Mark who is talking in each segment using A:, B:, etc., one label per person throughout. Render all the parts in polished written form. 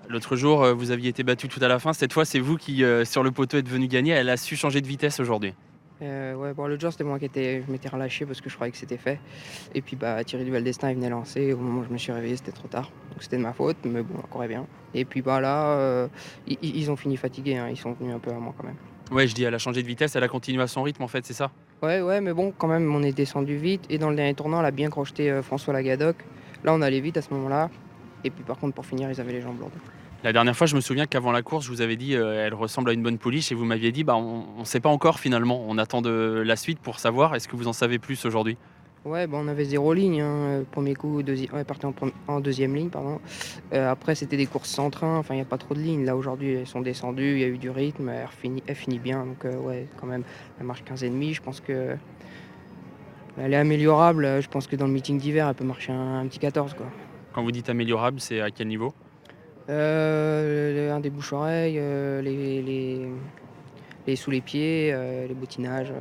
A: L'autre jour, vous aviez été battu tout à la fin. Cette fois, c'est vous qui, sur le poteau, êtes venu gagner. Elle a su changer de vitesse aujourd'hui.
B: Ouais, bon, l'autre jour, c'était moi qui je m'étais relâché parce que je croyais que c'était fait et puis, bah, Thierry Duval d'Estaing, il venait lancer. Au moment où je me suis réveillé, c'était trop tard. Donc c'était de ma faute, mais bon, on courait bien et puis, bah, là, ils ont fini fatigués, hein. Ils sont venus un peu à moi quand même.
A: Ouais, je dis, elle a changé de vitesse, elle a continué à son rythme, en fait, c'est ça?
B: Ouais, ouais, mais bon, quand même, on est descendu vite et dans le dernier tournant, elle a bien crocheté, François Lagadoc. Là, on allait vite à ce moment-là et puis, par contre, pour finir, ils avaient les jambes lourdes.
A: La dernière fois, je me souviens qu'avant la course, je vous avais dit, «Elle ressemble à une bonne pouliche» et vous m'aviez dit: «Bah, on sait pas encore finalement, on attend de la suite pour savoir». Est-ce que vous en savez plus aujourd'hui?
B: Ouais, bah, on avait 0 ligne, hein, 1 coup, elle partait en 2e ligne, pardon. Après, c'était des courses sans train, enfin, il y a pas trop de lignes. Là, aujourd'hui, elles sont descendues, il y a eu du rythme, elle finit bien, donc ouais, quand même, elle marche 15,5. Je pense qu'elle est améliorable, je pense que dans le meeting d'hiver, elle peut marcher un petit 14, quoi.
A: Quand vous dites améliorable, c'est à quel niveau?
B: Un des bouche-oreilles, les sous les pieds, les bottinages,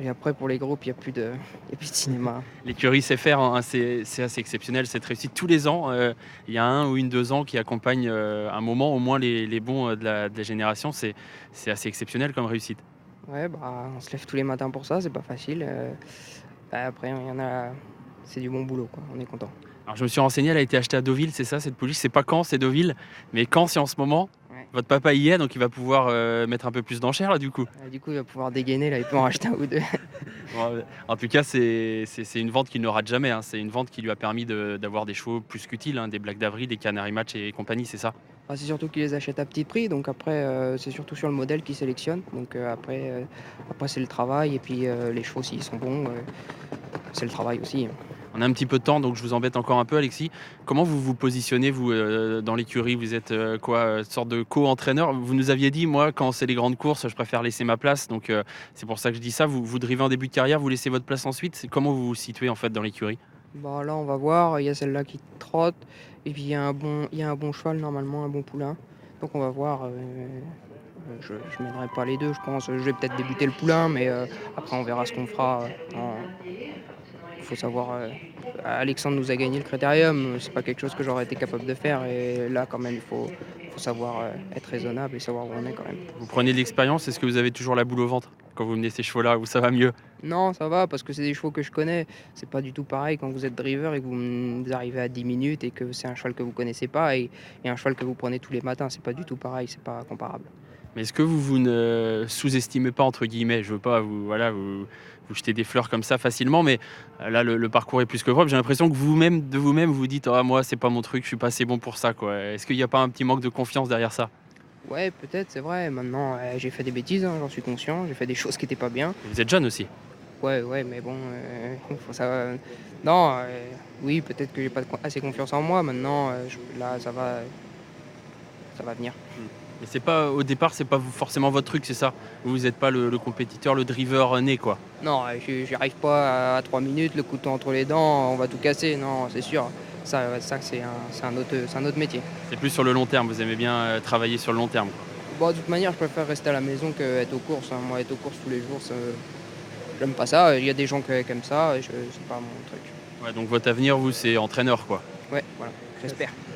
B: et après pour les groupes, il y a plus de cinéma.
A: L'écurie sait faire, hein, c'est assez exceptionnel cette réussite. Tous les ans, il y a 1 ou une 2 ans qui accompagnent, un moment au moins les bons, de la génération. C'est assez exceptionnel comme réussite.
B: Ouais, bah, on se lève tous les matins pour ça, c'est pas facile, bah, après il y en a c'est du bon boulot, quoi, on est content.
A: Alors je me suis renseigné, elle a été achetée à Deauville, c'est ça cette pouliche? C'est pas Caen, c'est Deauville, mais Caen, c'est en ce moment.
B: Ouais.
A: Votre papa y est, donc il va pouvoir, mettre un peu plus d'enchères là, du coup?
B: Du coup, il va pouvoir dégainer là, il peut en racheter un ou 2.
A: Bon, en tout cas, c'est une vente qu'il ne rate jamais, hein. C'est une vente qui lui a permis d'avoir des chevaux plus qu'utiles, hein, des Black d'Avril, des Canary Match et compagnie, c'est ça?
B: Bah, c'est surtout qu'il les achète à petit prix, donc après, c'est surtout sur le modèle qu'il sélectionne, donc après c'est le travail et puis, les chevaux s'ils sont bons, c'est le travail aussi, hein.
A: On a un petit peu de temps, donc je vous embête encore un peu, Alexis. Comment vous vous positionnez, vous, dans l'écurie? Vous êtes, quoi, sorte de co-entraîneur? Vous nous aviez dit: «Moi, quand c'est les grandes courses, je préfère laisser ma place», donc c'est pour ça que je dis ça. Vous drivez en début de carrière, vous laissez votre place ensuite? C'est comment vous vous situez, en fait, dans l'écurie?
B: Bah, là, on va voir, il y a celle-là qui trotte et puis il y a un bon cheval normalement, un bon poulain, donc on va voir, je mènerai pas les 2, je pense. Je vais peut-être débuter le poulain, mais après on verra ce qu'on fera, il faut savoir, Alexandre nous a gagné le Critérium, c'est pas quelque chose que j'aurais été capable de faire et là quand même il faut savoir, être raisonnable et savoir où on est quand même.
A: Vous prenez de l'expérience, est-ce que vous avez toujours la boule au ventre quand vous menez ces chevaux-là ou ça va mieux?
B: Non, ça va parce que c'est des chevaux que je connais. C'est pas du tout pareil quand vous êtes driver et que vous arrivez à 10 minutes et que c'est un cheval que vous connaissez pas et un cheval que vous prenez tous les matins. C'est pas du tout pareil, c'est pas comparable.
A: Mais est-ce que vous ne «sous-estimez pas» entre guillemets? Je veux pas vous voilà, vous jeter des fleurs comme ça facilement, mais là le parcours est plus que propre. J'ai l'impression que vous-même, de vous-même, vous dites: «Ah moi c'est pas mon truc, je suis pas assez bon pour ça quoi». Est-ce qu'il y a pas un petit manque de confiance derrière ça?
B: Ouais, peut-être, c'est vrai. Maintenant, j'ai fait des bêtises, hein, j'en suis conscient. J'ai fait des choses qui étaient pas bien.
A: Vous êtes jeune aussi.
B: Ouais, ouais, mais bon, faut ça non, oui, peut-être que j'ai pas assez confiance en moi. Maintenant, là, ça va venir.
A: Mmh. Mais c'est pas au départ, c'est pas vous forcément votre truc, c'est ça? Vous êtes pas le compétiteur, le driver, né quoi?
B: Non, j'y arrive pas à 3 minutes, le couteau entre les dents, on va tout casser, non, c'est sûr. Ça c'est un autre métier.
A: C'est plus sur le long terme, vous aimez bien, travailler sur le long terme quoi?
B: Bon, de toute manière, je préfère rester à la maison qu'être aux courses, hein. Moi, être aux courses tous les jours, j'aime pas ça. Il y a des gens qui aiment ça et c'est pas mon truc.
A: Ouais, donc votre avenir, vous, c'est entraîneur quoi?
B: Ouais, voilà, j'espère.